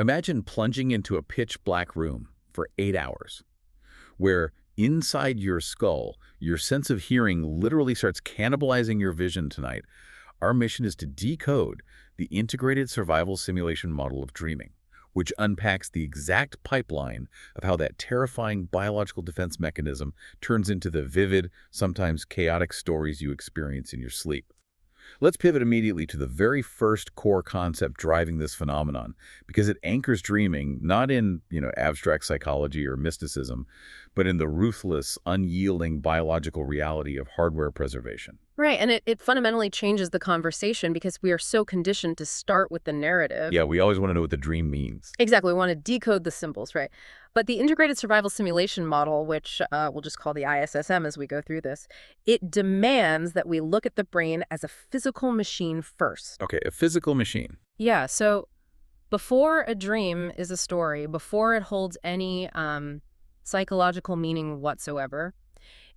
Imagine plunging into a pitch-black room for 8 hours, where inside your skull, your sense of hearing literally starts cannibalizing your vision tonight. Our mission is to decode the integrated survival simulation model of dreaming, which unpacks the exact pipeline of how that terrifying biological defense mechanism turns into the vivid, sometimes chaotic stories you experience in your sleep. Let's pivot immediately to the very first core concept driving this phenomenon, because it anchors dreaming not in, abstract psychology or mysticism, but in the ruthless, unyielding biological reality of hardware preservation. Right, and it fundamentally changes the conversation because we are so conditioned to start with the narrative. Yeah, we always want to know what the dream means. Exactly, we want to decode the symbols, right? But the integrated survival simulation model, which we'll just call the ISSM as we go through this, it demands that we look at the brain as a physical machine first. Okay, a physical machine. Yeah, so before a dream is a story, before it holds any psychological meaning whatsoever,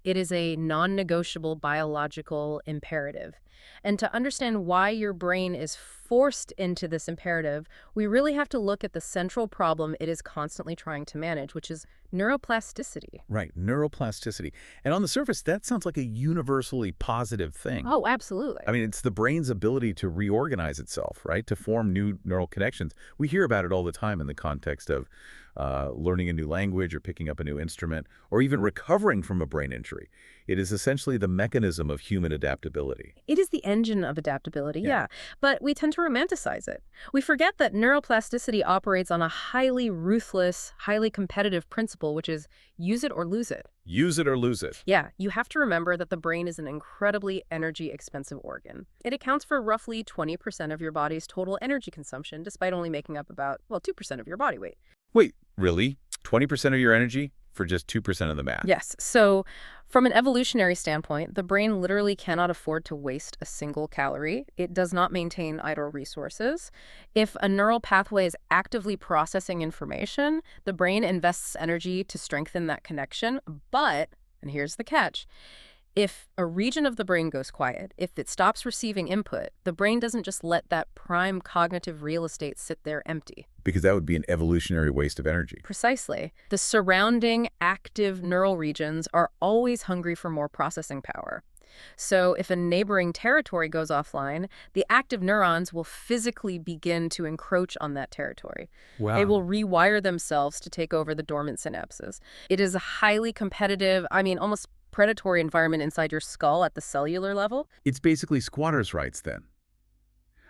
it is a non-negotiable biological imperative. And to understand why your brain is forced into this imperative, we really have to look at the central problem it is constantly trying to manage, which is neuroplasticity. Right, neuroplasticity. And on the surface, that sounds like a universally positive thing. Oh, absolutely. I mean, it's the brain's ability to reorganize itself, right? To form new neural connections. We hear about it all the time in the context of learning a new language or picking up a new instrument, or even recovering from a brain injury. It is essentially the mechanism of human adaptability. It is the engine of adaptability, yeah. But we tend to romanticize it. We forget that neuroplasticity operates on a highly ruthless, highly competitive principle, which is use it or lose it. Use it or lose it. Yeah, you have to remember that the brain is an incredibly energy-expensive organ. It accounts for roughly 20% of your body's total energy consumption, despite only making up about, 2% of your body weight. Wait, really? 20% of your energy for just 2% of the mass? Yes. So from an evolutionary standpoint, the brain literally cannot afford to waste a single calorie. It does not maintain idle resources. If a neural pathway is actively processing information, the brain invests energy to strengthen that connection. But, and here's the catch, if a region of the brain goes quiet, if it stops receiving input, the brain doesn't just let that prime cognitive real estate sit there empty. Because that would be an evolutionary waste of energy. Precisely. The surrounding active neural regions are always hungry for more processing power. So if a neighboring territory goes offline, the active neurons will physically begin to encroach on that territory. Wow. They will rewire themselves to take over the dormant synapses. It is a highly competitive, almost predatory environment inside your skull at the cellular level. It's basically squatters' rights then.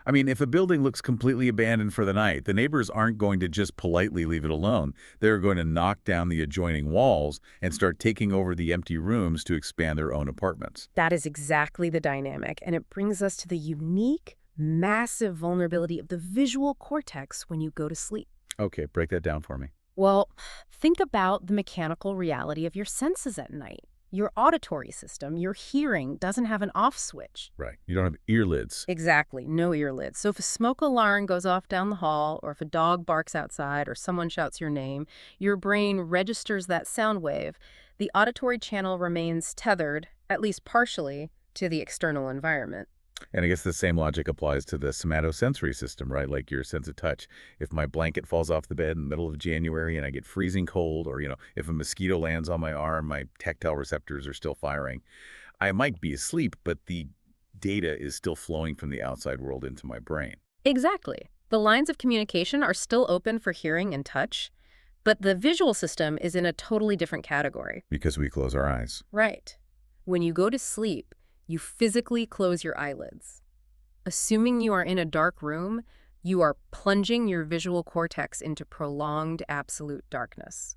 I mean, if a building looks completely abandoned for the night, the neighbors aren't going to just politely leave it alone. They're going to knock down the adjoining walls and start taking over the empty rooms to expand their own apartments. That is exactly the dynamic, and it brings us to the unique, massive vulnerability of the visual cortex when you go to sleep. Okay, break that down for me. Well, think about the mechanical reality of your senses at night. Your auditory system, your hearing, doesn't have an off switch. Right. You don't have earlids. Exactly. No earlids. So if a smoke alarm goes off down the hall, or if a dog barks outside, or someone shouts your name, your brain registers that sound wave. The auditory channel remains tethered, at least partially, to the external environment. And I guess the same logic applies to the somatosensory system, right? Like your sense of touch. If my blanket falls off the bed in the middle of January and I get freezing cold, or, if a mosquito lands on my arm, my tactile receptors are still firing. I might be asleep, but the data is still flowing from the outside world into my brain. Exactly. The lines of communication are still open for hearing and touch, but the visual system is in a totally different category. Because we close our eyes. Right. When you go to sleep, you physically close your eyelids. Assuming you are in a dark room, you are plunging your visual cortex into prolonged absolute darkness.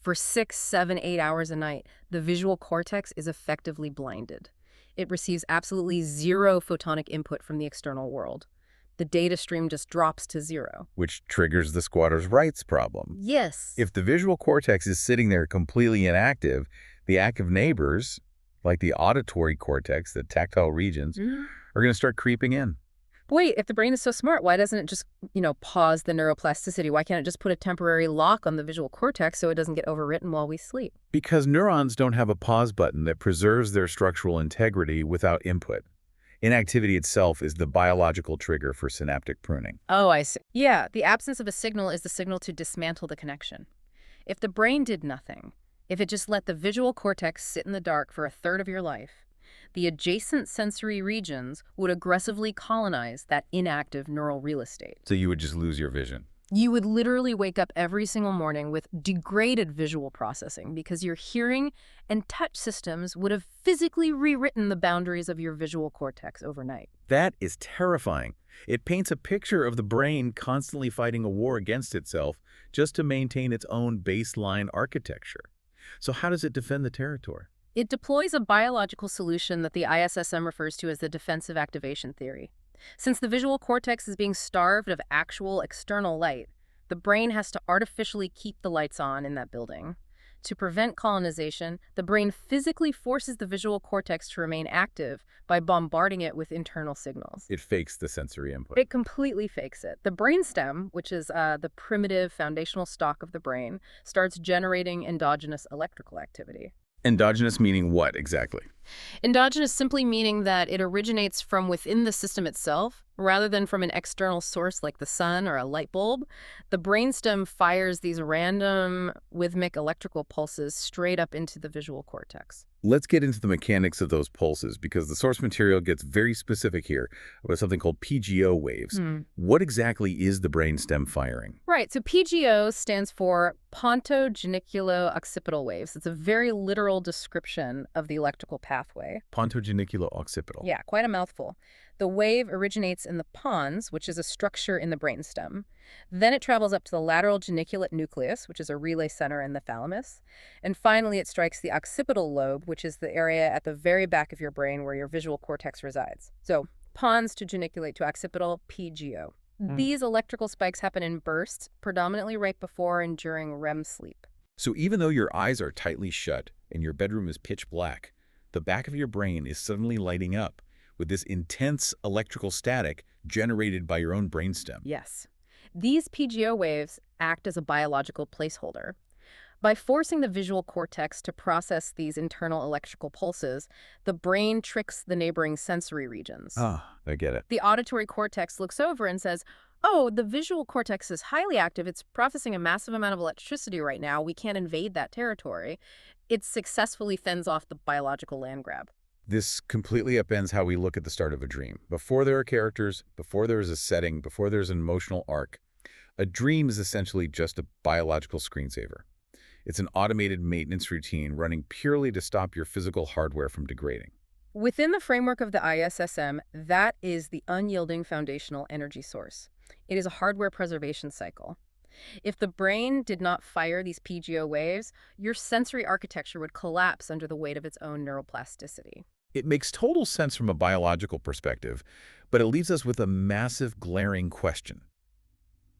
For 6, 7, 8 hours a night, the visual cortex is effectively blinded. It receives absolutely zero photonic input from the external world. The data stream just drops to zero. Which triggers the squatter's rights problem. Yes. If the visual cortex is sitting there completely inactive, the active neighbors, like the auditory cortex, the tactile regions, are going to start creeping in. Wait, if the brain is so smart, why doesn't it just, pause the neuroplasticity? Why can't it just put a temporary lock on the visual cortex so it doesn't get overwritten while we sleep? Because neurons don't have a pause button that preserves their structural integrity without input. Inactivity itself is the biological trigger for synaptic pruning. Oh, I see. Yeah, the absence of a signal is the signal to dismantle the connection. If the brain did nothing, if it just let the visual cortex sit in the dark for a third of your life, the adjacent sensory regions would aggressively colonize that inactive neural real estate. So you would just lose your vision. You would literally wake up every single morning with degraded visual processing because your hearing and touch systems would have physically rewritten the boundaries of your visual cortex overnight. That is terrifying. It paints a picture of the brain constantly fighting a war against itself just to maintain its own baseline architecture. So how does it defend the territory? It deploys a biological solution that the ISSM refers to as the defensive activation theory. Since the visual cortex is being starved of actual external light, the brain has to artificially keep the lights on in that building. To prevent colonization, the brain physically forces the visual cortex to remain active by bombarding it with internal signals. It fakes the sensory input. It completely fakes it. The brainstem, which is the primitive foundational stock of the brain, starts generating endogenous electrical activity. Endogenous meaning what exactly? Endogenous simply meaning that it originates from within the system itself, rather than from an external source like the sun or a light bulb. The brainstem fires these random rhythmic electrical pulses straight up into the visual cortex. Let's get into the mechanics of those pulses because the source material gets very specific here about something called PGO waves. What exactly is the brainstem firing? Right, so PGO stands for pontogeniculo-occipital waves. It's a very literal description of the electrical pathway. Pontogeniculo-occipital. Yeah, quite a mouthful. The wave originates in the pons, which is a structure in the brainstem. Then it travels up to the lateral geniculate nucleus, which is a relay center in the thalamus. And finally, it strikes the occipital lobe, which is the area at the very back of your brain where your visual cortex resides. So pons to geniculate to occipital, PGO. These electrical spikes happen in bursts, predominantly right before and during REM sleep. So even though your eyes are tightly shut and your bedroom is pitch black, the back of your brain is suddenly lighting up with this intense electrical static generated by your own brainstem. Yes. These PGO waves act as a biological placeholder. By forcing the visual cortex to process these internal electrical pulses, the brain tricks the neighboring sensory regions. Ah, I get it. The auditory cortex looks over and says, oh, the visual cortex is highly active. It's processing a massive amount of electricity right now. We can't invade that territory. It successfully fends off the biological land grab. This completely upends how we look at the start of a dream. Before there are characters, before there is a setting, before there's an emotional arc, a dream is essentially just a biological screensaver. It's an automated maintenance routine running purely to stop your physical hardware from degrading. Within the framework of the ISSM, that is the unyielding foundational energy source. It is a hardware preservation cycle. If the brain did not fire these PGO waves, your sensory architecture would collapse under the weight of its own neuroplasticity. It makes total sense from a biological perspective, but it leaves us with a massive, glaring question.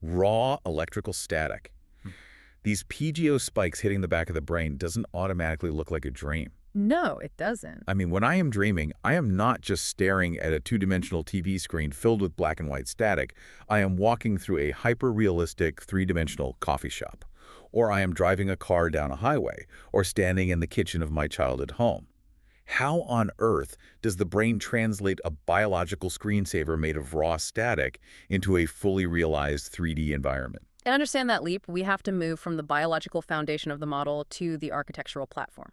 Raw electrical static. These PGO spikes hitting the back of the brain doesn't automatically look like a dream. No, it doesn't. I mean, when I am dreaming, I am not just staring at a two-dimensional TV screen filled with black and white static. I am walking through a hyper-realistic three-dimensional coffee shop. Or I am driving a car down a highway, or standing in the kitchen of my childhood home. How on earth does the brain translate a biological screensaver made of raw static into a fully realized 3D environment? To understand that leap, we have to move from the biological foundation of the model to the architectural platform.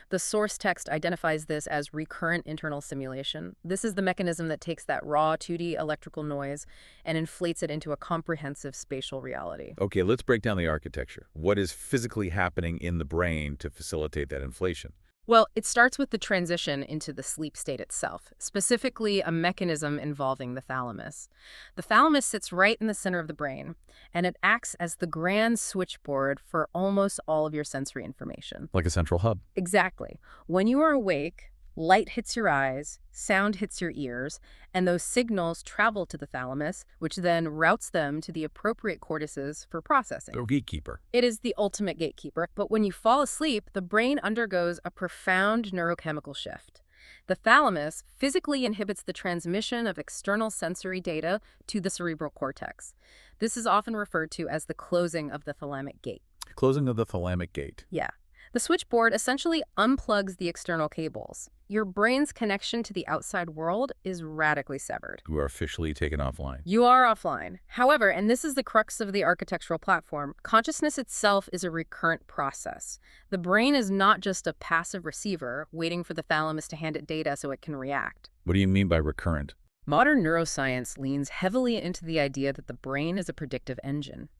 The source text identifies this as recurrent internal simulation. This is the mechanism that takes that raw 2D electrical noise and inflates it into a comprehensive spatial reality. Okay, let's break down the architecture. What is physically happening in the brain to facilitate that inflation? Well, it starts with the transition into the sleep state itself, specifically a mechanism involving the thalamus. The thalamus sits right in the center of the brain, and it acts as the grand switchboard for almost all of your sensory information. Like a central hub. Exactly. When you are awake, light hits your eyes, sound hits your ears, and those signals travel to the thalamus, which then routes them to the appropriate cortices for processing. The gatekeeper. It is the ultimate gatekeeper, but when you fall asleep, the brain undergoes a profound neurochemical shift. The thalamus physically inhibits the transmission of external sensory data to the cerebral cortex. This is often referred to as the closing of the thalamic gate. Closing of the thalamic gate. Yeah. The switchboard essentially unplugs the external cables. Your brain's connection to the outside world is radically severed. You are officially taken offline. You are offline. However, and this is the crux of the architectural platform, consciousness itself is a recurrent process. The brain is not just a passive receiver waiting for the thalamus to hand it data so it can react. What do you mean by recurrent? Modern neuroscience leans heavily into the idea that the brain is a predictive engine.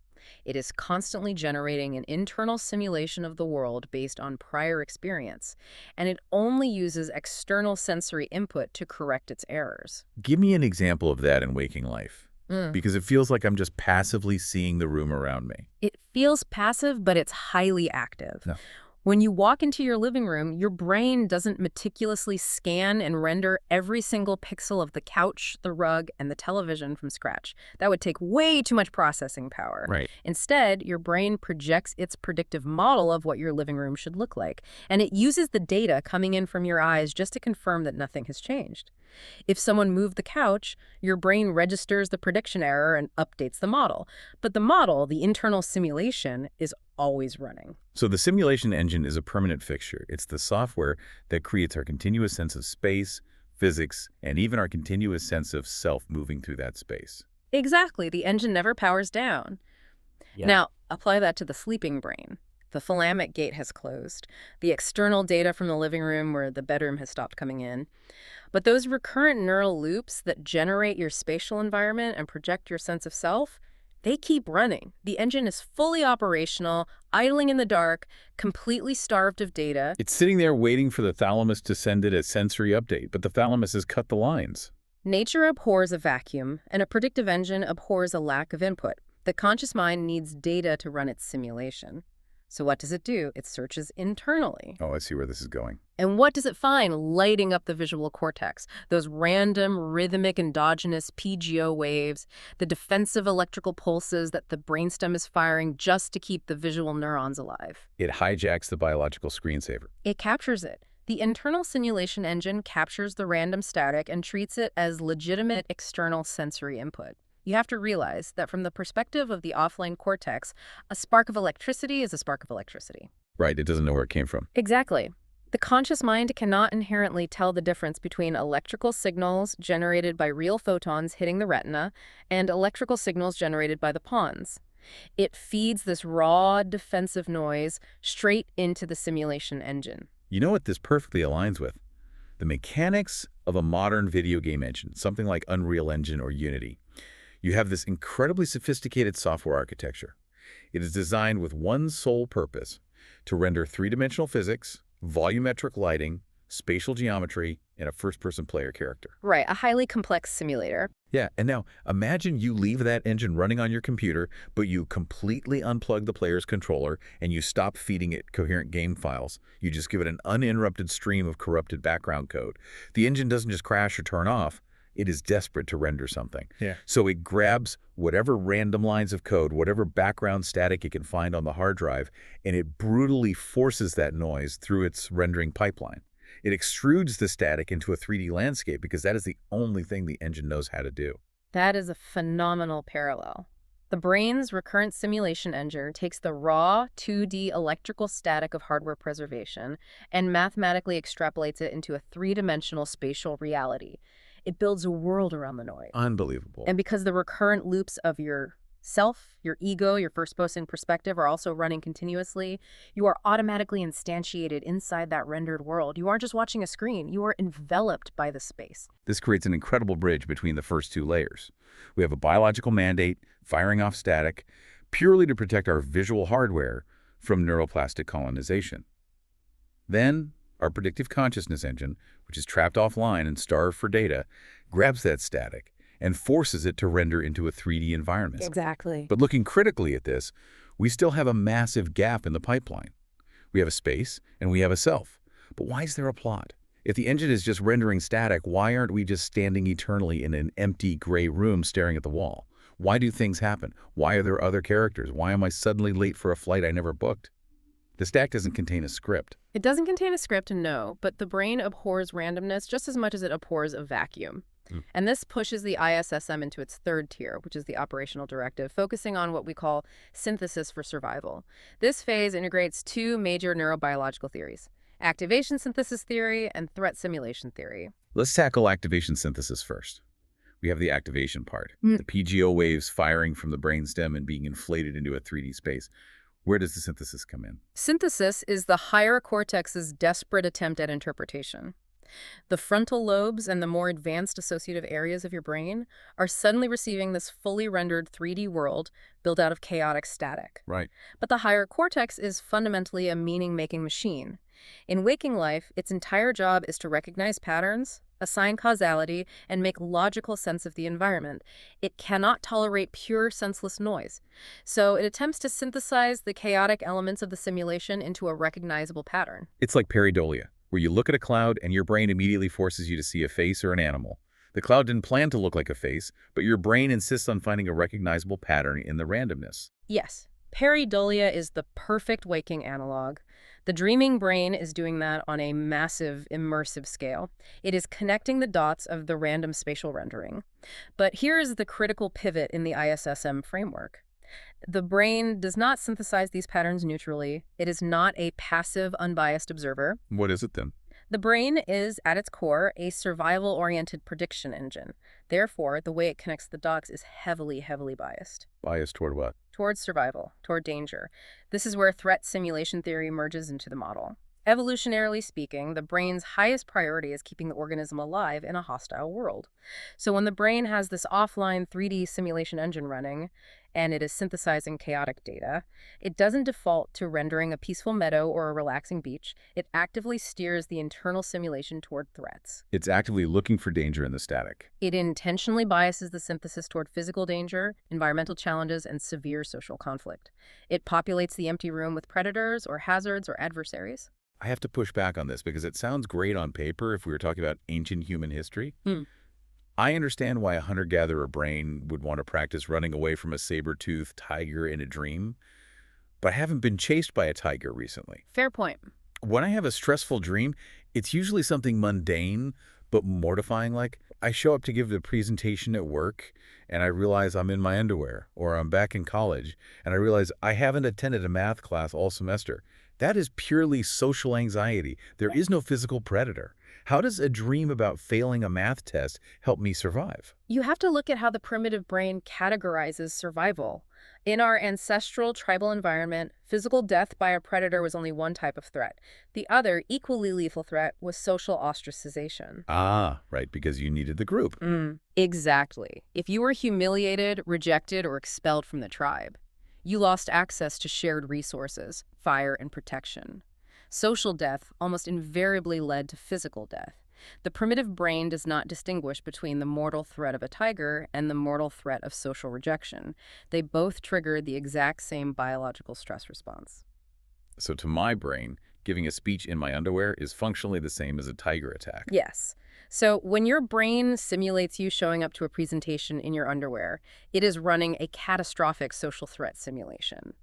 It is constantly generating an internal simulation of the world based on prior experience, and it only uses external sensory input to correct its errors. Give me an example of that in waking life, because it feels like I'm just passively seeing the room around me. It feels passive, but it's highly active. No. When you walk into your living room, your brain doesn't meticulously scan and render every single pixel of the couch, the rug, and the television from scratch. That would take way too much processing power. Right. Instead, your brain projects its predictive model of what your living room should look like, and it uses the data coming in from your eyes just to confirm that nothing has changed. If someone moved the couch, your brain registers the prediction error and updates the model. But the model, the internal simulation, is always running. So the simulation engine is a permanent fixture. It's the software that creates our continuous sense of space, physics, and even our continuous sense of self moving through that space. Exactly. The engine never powers down. Yeah. Now, apply that to the sleeping brain. The thalamic gate has closed. The external data from the living room where the bedroom has stopped coming in. But those recurrent neural loops that generate your spatial environment and project your sense of self, they keep running. The engine is fully operational, idling in the dark, completely starved of data. It's sitting there waiting for the thalamus to send it a sensory update, but the thalamus has cut the lines. Nature abhors a vacuum, and a predictive engine abhors a lack of input. The conscious mind needs data to run its simulation. So what does it do? It searches internally. Oh, I see where this is going. And what does it find lighting up the visual cortex? Those random, rhythmic, endogenous PGO waves, the defensive electrical pulses that the brainstem is firing just to keep the visual neurons alive. It hijacks the biological screensaver. It captures it. The internal simulation engine captures the random static and treats it as legitimate external sensory input. You have to realize that from the perspective of the offline cortex, a spark of electricity is a spark of electricity. Right, it doesn't know where it came from. Exactly. The conscious mind cannot inherently tell the difference between electrical signals generated by real photons hitting the retina and electrical signals generated by the pons. It feeds this raw, defensive noise straight into the simulation engine. You know what this perfectly aligns with? The mechanics of a modern video game engine, something like Unreal Engine or Unity. You have this incredibly sophisticated software architecture. It is designed with one sole purpose: to render three-dimensional physics, volumetric lighting, spatial geometry, and a first-person player character. Right, a highly complex simulator. Yeah, and now imagine you leave that engine running on your computer, but you completely unplug the player's controller and you stop feeding it coherent game files. You just give it an uninterrupted stream of corrupted background code. The engine doesn't just crash or turn off. It is desperate to render something. Yeah. So it grabs whatever random lines of code, whatever background static it can find on the hard drive, and it brutally forces that noise through its rendering pipeline. It extrudes the static into a 3D landscape because that is the only thing the engine knows how to do. That is a phenomenal parallel. The brain's recurrent simulation engine takes the raw 2D electrical static of hardware preservation and mathematically extrapolates it into a three-dimensional spatial reality. It builds a world around the noise. Unbelievable. And because the recurrent loops of your self, your ego, your first-person perspective are also running continuously, you are automatically instantiated inside that rendered world. You aren't just watching a screen. You are enveloped by the space. This creates an incredible bridge between the first two layers. We have a biological mandate firing off static purely to protect our visual hardware from neuroplastic colonization. Then, our predictive consciousness engine, which is trapped offline and starved for data, grabs that static and forces it to render into a 3D environment. Exactly. But looking critically at this, we still have a massive gap in the pipeline. We have a space and we have a self. But why is there a plot? If the engine is just rendering static, why aren't we just standing eternally in an empty gray room staring at the wall? Why do things happen? Why are there other characters? Why am I suddenly late for a flight I never booked? The stack doesn't contain a script. It doesn't contain a script, no, but the brain abhors randomness just as much as it abhors a vacuum. Mm. And this pushes the ISSM into its third tier, which is the operational directive, focusing on what we call synthesis for survival. This phase integrates two major neurobiological theories: activation synthesis theory and threat simulation theory. Let's tackle activation synthesis first. We have the activation part, Mm. the PGO waves firing from the brainstem and being inflated into a 3D space. Where does the synthesis come in? Synthesis is the higher cortex's desperate attempt at interpretation. The frontal lobes and the more advanced associative areas of your brain are suddenly receiving this fully rendered 3D world built out of chaotic static. Right. But the higher cortex is fundamentally a meaning-making machine. In waking life, its entire job is to recognize patterns, assign causality, and make logical sense of the environment. It cannot tolerate pure senseless noise. So it attempts to synthesize the chaotic elements of the simulation into a recognizable pattern. It's like pareidolia, where you look at a cloud and your brain immediately forces you to see a face or an animal. The cloud didn't plan to look like a face, but your brain insists on finding a recognizable pattern in the randomness. Yes, pareidolia is the perfect waking analog. The dreaming brain is doing that on a massive, immersive scale. It is connecting the dots of the random spatial rendering. But here is the critical pivot in the ISSM framework. The brain does not synthesize these patterns neutrally. It is not a passive, unbiased observer. What is it then? The brain is, at its core, a survival-oriented prediction engine. Therefore, the way it connects the dots is heavily, heavily biased. Biased toward what? Towards survival, toward danger. This is where threat simulation theory merges into the model. Evolutionarily speaking, the brain's highest priority is keeping the organism alive in a hostile world. So when the brain has this offline 3D simulation engine running, and it is synthesizing chaotic data, it doesn't default to rendering a peaceful meadow or a relaxing beach. It actively steers the internal simulation toward threats. It's actively looking for danger in the static. It intentionally biases the synthesis toward physical danger, environmental challenges, and severe social conflict. It populates the empty room with predators or hazards or adversaries. I have to push back on this because it sounds great on paper if we were talking about ancient human history. I understand why a hunter-gatherer brain would want to practice running away from a saber-toothed tiger in a dream, but I haven't been chased by a tiger recently. Fair point. When I have a stressful dream, it's usually something mundane but mortifying, like I show up to give the presentation at work and I realize I'm in my underwear, or I'm back in college and I realize I haven't attended a math class all semester. That is purely social anxiety. There is no physical predator. How does a dream about failing a math test help me survive? You have to look at how the primitive brain categorizes survival. In our ancestral tribal environment, physical death by a predator was only one type of threat. The other, equally lethal threat was social ostracization. Ah, right, because you needed the group. Exactly. If you were humiliated, rejected, or expelled from the tribe, you lost access to shared resources, fire, and protection. Social death almost invariably led to physical death. The primitive brain does not distinguish between the mortal threat of a tiger and the mortal threat of social rejection. They both trigger the exact same biological stress response. So to my brain, giving a speech in my underwear is functionally the same as a tiger attack. Yes. So when your brain simulates you showing up to a presentation in your underwear, it is running a catastrophic social threat simulation.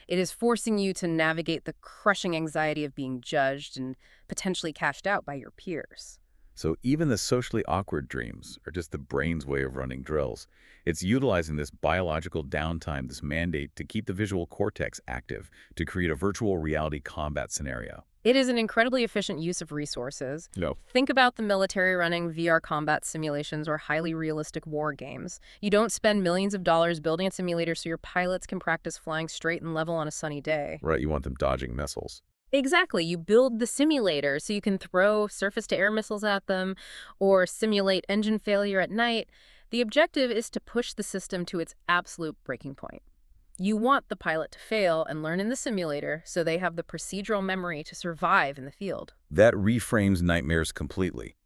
It is forcing you to navigate the crushing anxiety of being judged and potentially cashed out by your peers. So even the socially awkward dreams are just the brain's way of running drills. It's utilizing this biological downtime, this mandate, to keep the visual cortex active, to create a virtual reality combat scenario. It is an incredibly efficient use of resources. No. Think about the military running VR combat simulations or highly realistic war games. You don't spend millions of dollars building a simulator so your pilots can practice flying straight and level on a sunny day. Right, you want them dodging missiles. Exactly. You build the simulator so you can throw surface-to-air missiles at them or simulate engine failure at night. The objective is to push the system to its absolute breaking point. You want the pilot to fail and learn in the simulator so they have the procedural memory to survive in the field. That reframes nightmares completely.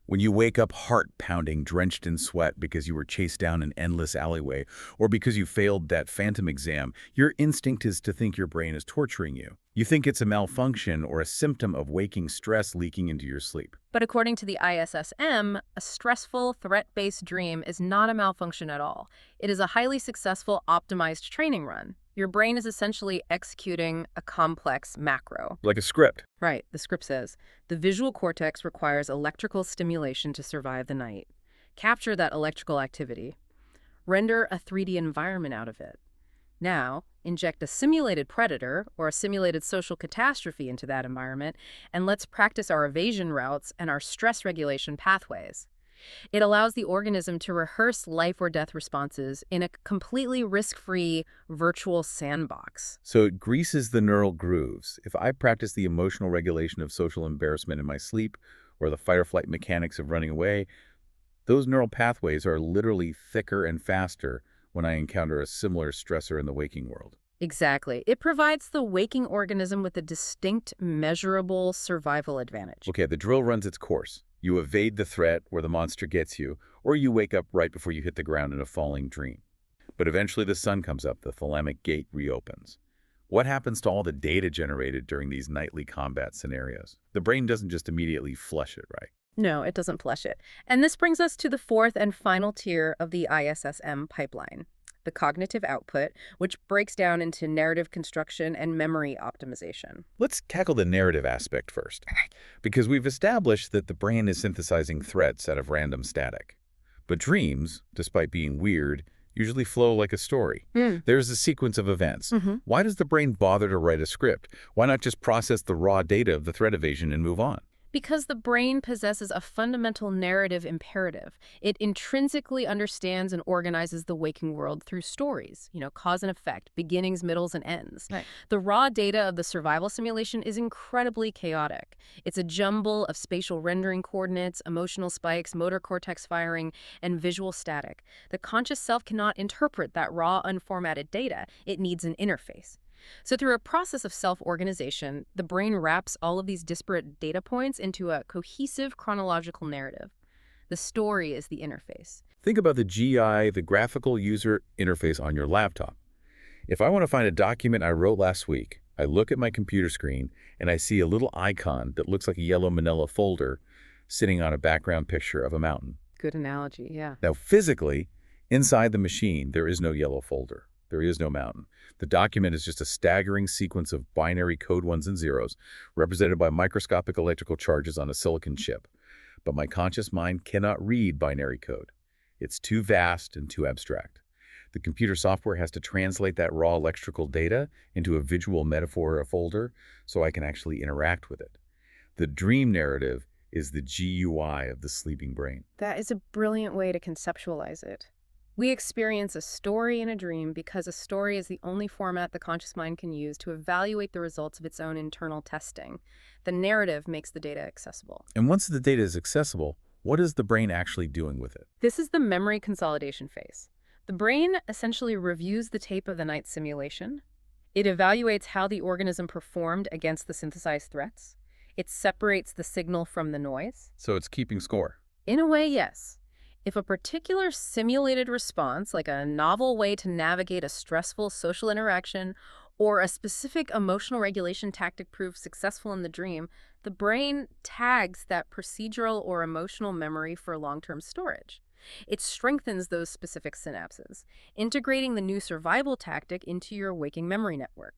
When you wake up heart-pounding, drenched in sweat because you were chased down an endless alleyway, or because you failed that phantom exam, your instinct is to think your brain is torturing you. You think it's a malfunction or a symptom of waking stress leaking into your sleep. But according to the ISSM, a stressful, threat-based dream is not a malfunction at all. It is a highly successful, optimized training run. Your brain is essentially executing a complex macro. Like a script. Right, the script says, the visual cortex requires electrical stimulation to survive the night. capture that electrical activity, render a 3D environment out of it. Now, inject a simulated predator or a simulated social catastrophe into that environment, and let's practice our evasion routes and our stress regulation pathways. It allows the organism to rehearse life or death responses in a completely risk-free virtual sandbox. So it greases the neural grooves. If I practice the emotional regulation of social embarrassment in my sleep or the fight or flight mechanics of running away, those neural pathways are literally thicker and faster when I encounter a similar stressor in the waking world. Exactly. It provides the waking organism with a distinct, measurable survival advantage. Okay, the drill runs its course. You evade the threat where the monster gets you, or you wake up right before you hit the ground in a falling dream. But eventually the sun comes up, the thalamic gate reopens. What happens to all the data generated during these nightly combat scenarios? The brain doesn't just immediately flush it, right? No, it doesn't flush it. And this brings us to the fourth and final tier of the ISSM pipeline, the cognitive output, which breaks down into narrative construction and memory optimization. Let's tackle the narrative aspect first, because we've established that the brain is synthesizing threats out of random static. But dreams, despite being weird, usually flow like a story. There's a sequence of events. Why does the brain bother to write a script? Why not just process the raw data of the threat evasion and move on? Because the brain possesses a fundamental narrative imperative. It intrinsically understands and organizes the waking world through stories, cause and effect, beginnings, middles, and ends. Right. The raw data of the survival simulation is incredibly chaotic. It's a jumble of spatial rendering coordinates, emotional spikes, motor cortex firing, and visual static. The conscious self cannot interpret that raw, unformatted data. It needs an interface. So through a process of self-organization, the brain wraps all of these disparate data points into a cohesive chronological narrative. The story is the interface. Think about the GI, the graphical user interface on your laptop. If I want to find a document I wrote last week, I look at my computer screen and I see a little icon that looks like a yellow manila folder sitting on a background picture of a mountain. Good analogy, yeah. Now, physically, inside the machine, there is no yellow folder. There is no mountain. The document is just a staggering sequence of binary code ones and zeros, represented by microscopic electrical charges on a silicon chip. But my conscious mind cannot read binary code. It's too vast and too abstract. The computer software has to translate that raw electrical data into a visual metaphor or a folder so I can actually interact with it. The dream narrative is the GUI of the sleeping brain. That is a brilliant way to conceptualize it. We experience a story in a dream because a story is the only format the conscious mind can use to evaluate the results of its own internal testing. The narrative makes the data accessible. And once the data is accessible, what is the brain actually doing with it? This is the memory consolidation phase. The brain essentially reviews the tape of the night simulation. It evaluates how the organism performed against the synthesized threats. It separates the signal from the noise. So it's keeping score. In a way, yes. If a particular simulated response, like a novel way to navigate a stressful social interaction or a specific emotional regulation tactic proves successful in the dream, the brain tags that procedural or emotional memory for long-term storage. It strengthens those specific synapses, integrating the new survival tactic into your waking memory network.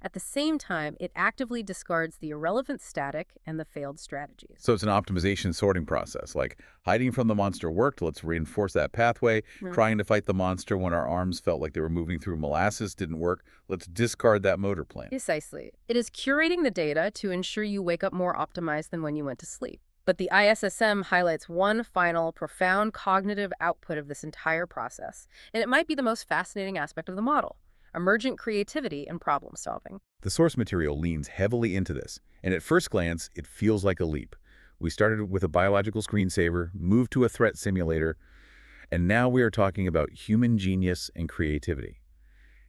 At the same time, it actively discards the irrelevant static and the failed strategies. So it's an optimization sorting process, like hiding from the monster worked, let's reinforce that pathway. Trying to fight the monster when our arms felt like they were moving through molasses didn't work, let's discard that motor plan. Precisely. It is curating the data to ensure you wake up more optimized than when you went to sleep. But the ISSM highlights one final, profound cognitive output of this entire process, and it might be the most fascinating aspect of the model: emergent creativity and problem solving. The source material leans heavily into this, and at first glance, it feels like a leap. We started with a biological screensaver, moved to a threat simulator, and now we are talking about human genius and creativity.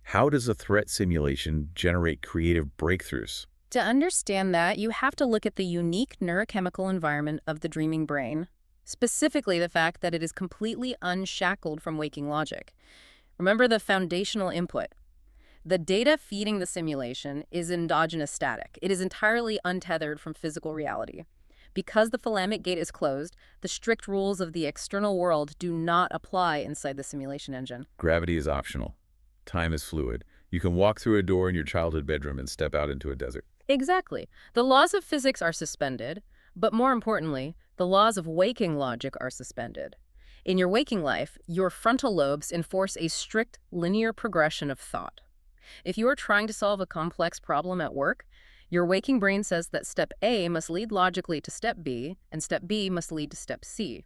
How does a threat simulation generate creative breakthroughs? To understand that, you have to look at the unique neurochemical environment of the dreaming brain, specifically the fact that it is completely unshackled from waking logic. Remember the foundational input. The data feeding the simulation is endogenous static. It is entirely untethered from physical reality. Because the thalamic gate is closed, the strict rules of the external world do not apply inside the simulation engine. Gravity is optional. Time is fluid. You can walk through a door in your childhood bedroom and step out into a desert. Exactly. The laws of physics are suspended, but more importantly, the laws of waking logic are suspended. In your waking life, your frontal lobes enforce a strict linear progression of thought. If you are trying to solve a complex problem at work, your waking brain says that step A must lead logically to step B, and step B must lead to step C.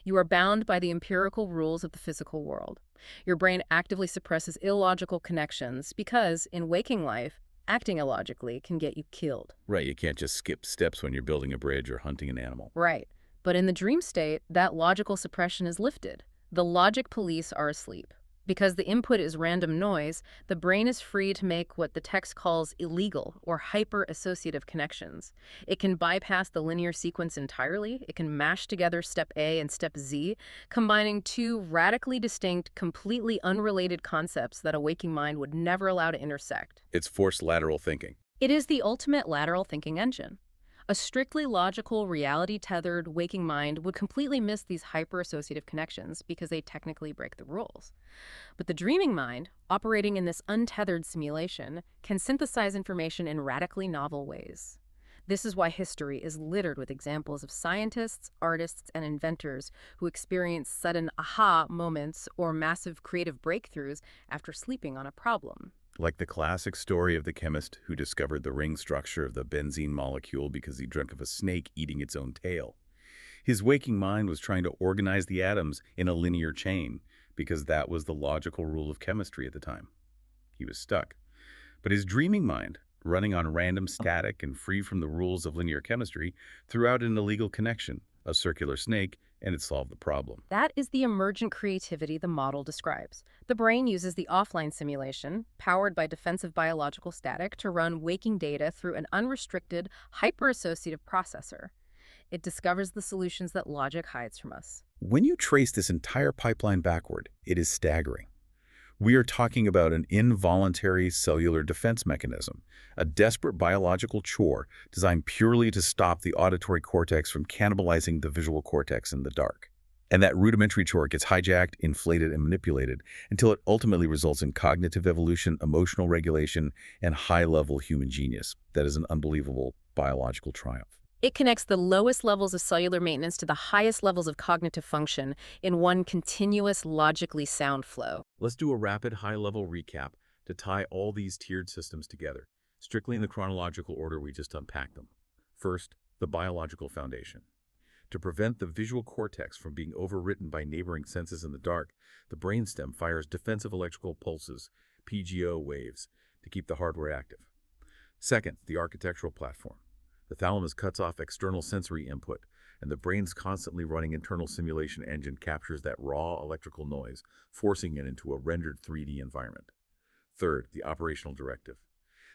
You are bound by the empirical rules of the physical world. Your brain actively suppresses illogical connections because, in waking life, acting illogically can get you killed. Right, you can't just skip steps when you're building a bridge or hunting an animal. Right. But in the dream state, that logical suppression is lifted. The logic police are asleep. Because the input is random noise, the brain is free to make what the text calls illegal or hyper-associative connections. It can bypass the linear sequence entirely. It can mash together step A and step Z, combining two radically distinct, completely unrelated concepts that a waking mind would never allow to intersect. It's forced lateral thinking. It is the ultimate lateral thinking engine. A strictly logical, reality-tethered waking mind would completely miss these hyper-associative connections because they technically break the rules. But the dreaming mind, operating in this untethered simulation, can synthesize information in radically novel ways. This is why history is littered with examples of scientists, artists, and inventors who experience sudden aha moments or massive creative breakthroughs after sleeping on a problem. Like the classic story of the chemist who discovered the ring structure of the benzene molecule because he dreamt of a snake eating its own tail. His waking mind was trying to organize the atoms in a linear chain because that was the logical rule of chemistry at the time. He was stuck. But his dreaming mind, running on random static and free from the rules of linear chemistry, threw out an illegal connection, a circular snake, and it solved the problem. That is the emergent creativity the model describes. The brain uses the offline simulation, powered by defensive biological static, to run waking data through an unrestricted, hyper-associative processor. It discovers the solutions that logic hides from us. When you trace this entire pipeline backward, it is staggering. We are talking about an involuntary cellular defense mechanism, a desperate biological chore designed purely to stop the auditory cortex from cannibalizing the visual cortex in the dark. And that rudimentary chore gets hijacked, inflated, and manipulated until it ultimately results in cognitive evolution, emotional regulation, and high-level human genius. That is an unbelievable biological triumph. It connects the lowest levels of cellular maintenance to the highest levels of cognitive function in one continuous, logically sound flow. Let's do a rapid high-level recap to tie all these tiered systems together, strictly in the chronological order we just unpacked them. First, the biological foundation. To prevent the visual cortex from being overwritten by neighboring senses in the dark, the brainstem fires defensive electrical pulses, PGO waves, to keep the hardware active. Second, the architectural platform. The thalamus cuts off external sensory input, and the brain's constantly running internal simulation engine captures that raw electrical noise, forcing it into a rendered 3D environment. Third, the operational directive.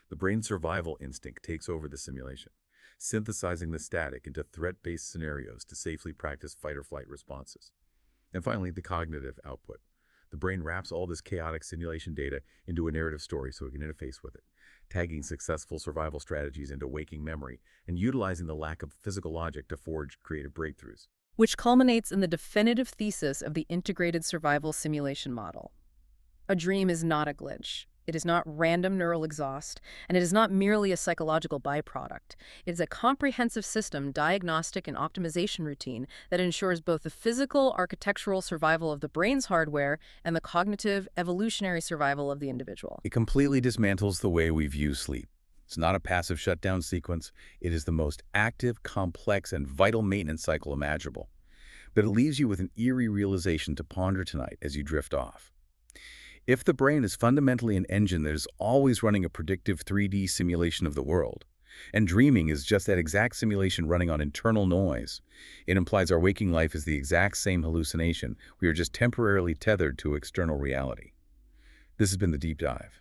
The brain's survival instinct takes over the simulation, synthesizing the static into threat-based scenarios to safely practice fight-or-flight responses. And finally, the cognitive output. The brain wraps all this chaotic simulation data into a narrative story so it can interface with it, tagging successful survival strategies into waking memory and utilizing the lack of physical logic to forge creative breakthroughs. Which culminates in the definitive thesis of the integrated survival simulation model. A dream is not a glitch. It is not random neural exhaust, and it is not merely a psychological byproduct. It is a comprehensive system, diagnostic, and optimization routine that ensures both the physical, architectural survival of the brain's hardware and the cognitive, evolutionary survival of the individual. It completely dismantles the way we view sleep. It's not a passive shutdown sequence. It is the most active, complex, and vital maintenance cycle imaginable. But it leaves you with an eerie realization to ponder tonight as you drift off. If the brain is fundamentally an engine that is always running a predictive 3D simulation of the world, and dreaming is just that exact simulation running on internal noise, it implies our waking life is the exact same hallucination. We are just temporarily tethered to external reality. This has been The Deep Dive.